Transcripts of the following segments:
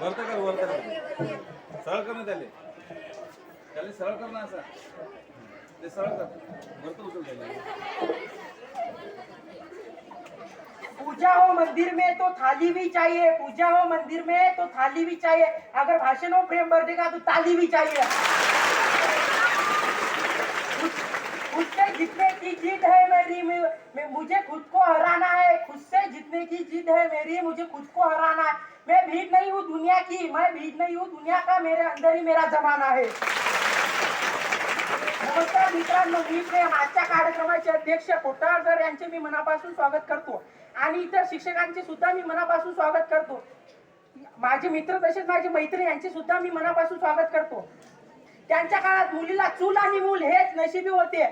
वरत कर वरत कर सरळ कर ना त्याले त्याले सरळ कर ना असा ते सरळ कर वरत उचल त्याले पूजा हो मंदिर में तो थाली भी चाहिए, पूजा हो मंदिर में तो थाली भी चाहिए, अगर भाषण हो प्रेम बर्थडे का तो ताली भी चाहिए। उससे जीतने की जिद है मेरी, मुझे खुद को हराना है, खुद से जीतने की जिद है मेरी, मुझे खुद को हराना है। मैं भीड़ नहीं हूँ दुनिया की, मैं भीड़ नहीं हूँ दुनिया का, मेरे अंदर ही मेरा जमाना है। नमस्कार मित्रांनो, मी प्रेम आजच्या कार्यक्रमाचे अध्यक्ष कोटाळकर यांचे मी मनापासून स्वागत करतो आणि इतर शिक्षकांचे सुद्धा मी मनापासून स्वागत करतो। माझे मित्र तसेच माझे मैत्रीण यांचे सुद्धा मी मनापासून स्वागत करतो। त्यांच्या काळात मुलीला चूल आणि मूल हेच नशिबी होते,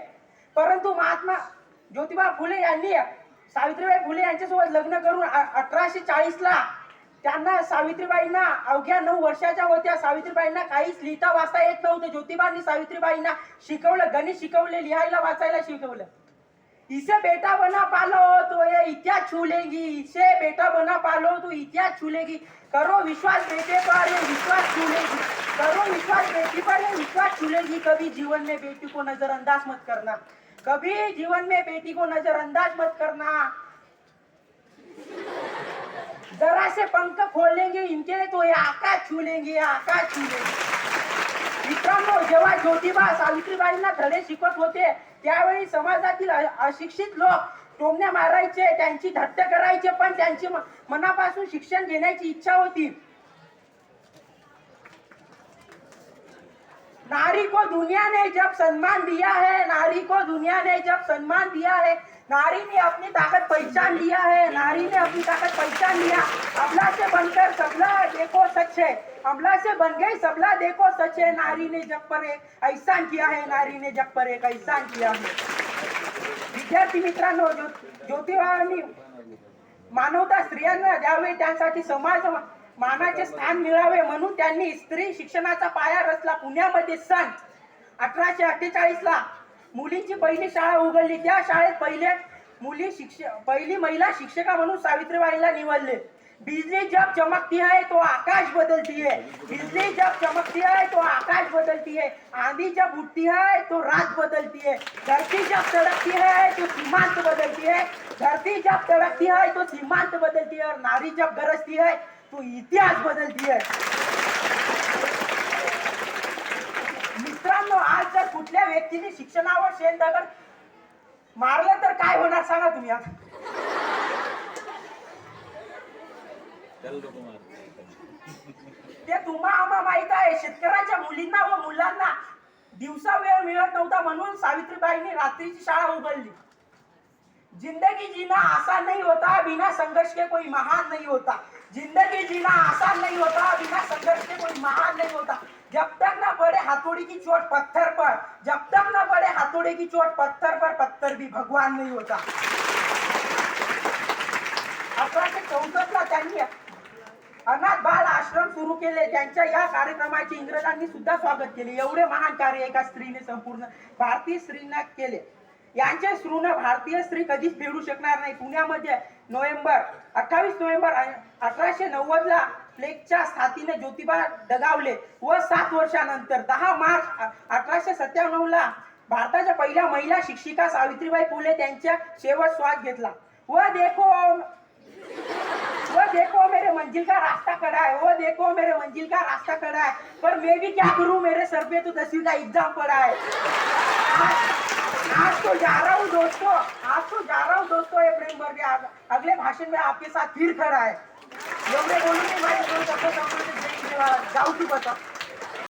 परंतु महात्मा ज्योतिबा फुले यांनी सावित्रीबाई फुले यांच्यासोबत लग्न करून 1840 ला त्यांना सावित्रीबाईंना अवघ्या 9 वर्षाच्या होत्या। सावित्रीबाईंना काहीच लिहिता वाचता येत नव्हतं। ज्योतिबांनी सावित्रीबाईंना शिकवलं, गणित शिकवले, लिहायला वाचायला शिकवलं। इसे बेटा बना पालो तो ये इतिहास छू लेगी, इसे बेटा बना पालो तो इतिहास छू लेगी, करो विश्वास बेटे पर ये विश्वास छू लेगी, करो विश्वास बेटी पर ये विश्वास छू लेगी। कभी जीवन में बेटी को नजरअंदाज मत करना, कभी जीवन में बेटी को नजरअंदाज मत करना। जरा से पंख खोलेंगे इनके तो ये आकाश छू लेंगे, आकाश छू लेंगे। मित्रांनो, जेव्हा ज्योतिबा सावित्रीबाईंना धडे शिकवत होते त्यावेळी समाजातील अशिक्षित लोक टोमण्या मारायचे, त्यांची थट्टा करायचे, पण त्यांची मनापासून शिक्षण घेण्याची इच्छा होती। नारी को दुनिया ने जब सम्मान दिया है, नारी को दुनिया ने जब सम्मान दिया है, नारी ने अपनी ताकत पहचान लिया है, नारी ने अपनी ताकत पहचान लिया। अबला से बनकर सबला देखो सच है, अबला से बन गई सबला देखो सच है। नारी ने जग पर एक एहसान किया है, नारी ने जग पर एक एहसान किया है। विद्यार्थी मित्रांनो, ज्योतिबांनी मानवता स्त्रियांना द्यावे, त्यासाठी समाज मानाचे स्थान मिळावे म्हणून त्यांनी स्त्री शिक्षणाचा पाया रचला। पुण्यामध्ये सन 1848 ला मुलींची पहिली शाळा उघडली। त्या शाळेत पहिली महिला शिक्षिका म्हणून सावित्रीबाईंना निवडले। बिजली जब चमकती है तो आकाश बदलती है, बिजली जब चमकती है तो आकाश बदलती है, आंधी जब उठती है तो रात बदलती है, धरती जब तड़कती है तो सीमांत बदलती है, धरती जब तड़कती है तो सीमांत बदलती है, और नारी जब गरजती है तो इतिहास बदलती है। मित्रांनो, आज जर कुठल्या व्यक्तीने शिक्षणावर शेणदगड मारलं तर काय होणार सांगा तुम्ही आता? ते तुम्हाला माहित आहे, शेतकऱ्याच्या मुलींना व मुलांना दिवसा वेळ मिळत नव्हता म्हणून सावित्रीबाईंनी रात्रीची शाळा उघडली। जिंदगी जीना आसान नहीं होता, बिना संघर्ष के कोई महान नहीं होता। जिंदगी जीना आसान नहीं होता, बिना संघर्ष के कोई महान नहीं होता। जब तक न पड़े हाथोड़ी की चोट पत्थर पर, जब तक न पड़े हाथोड़ी की चोट पत्थर पर, पत्थर भी भगवान नहीं होता। 1864 ला त्यांनी अनाथ बाल आश्रम सुरू केले। त्यांच्या या कार्यक्रमाचे इंग्रजांनी सुद्धा स्वागत केले। एवढे महान कार्य एका स्त्रीने संपूर्ण भारतीय स्त्रींना केले। यांचे ऋण भारतीय स्त्री कधीच फेडू शकणार नाही। पुण्यामध्ये 28 नोव्हेंबर 1890 ला प्लेगच्या साथीने ज्योतिबा दगावले व 7 वर्षानंतर 10 मार्च 1897 ला भारताच्या पहिल्या महिला शिक्षिका सावित्रीबाई फुले त्यांच्या शेवट श्वास घेतला। वो देखो मेरे मंजिल का रास्ता खड़ा है, वो देखो मेरे मंजिल का रास्ता खड़ा है, पर मैं भी क्या करूं, मेरे सर पे तो 10वीं का एग्जाम पड़ा है। आज तो जा रहा हूँ दोस्तों, आज तो जा रहा हूँ दोस्तों, ये प्रेम बर्थडे अगले भाषण में आपके साथ फिर खड़ा है। एवढे बोलून मी माझे दोन शब्द संपवते। जय हिंद, जाऊ तू बता।